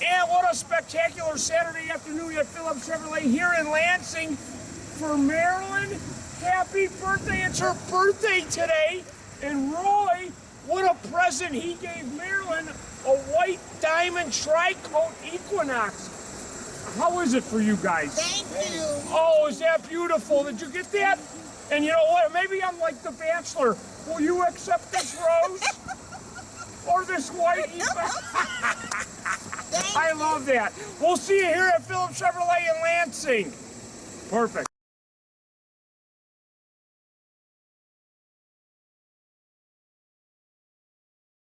And what a spectacular Saturday afternoon at Phillips Chevrolet here in Lansing for Marilyn. Happy birthday. It's her birthday today. And Roy, what a present he gave Marilyn, a white diamond tri-coat Equinox. How is it for you guys? Thank you. Oh, is that beautiful? Did you get that? And you know what? Maybe I'm like the Bachelor. Will you accept this rose? Or this white Equinox? I love that. We'll see you here at Phillips Chevrolet in Lansing. Perfect.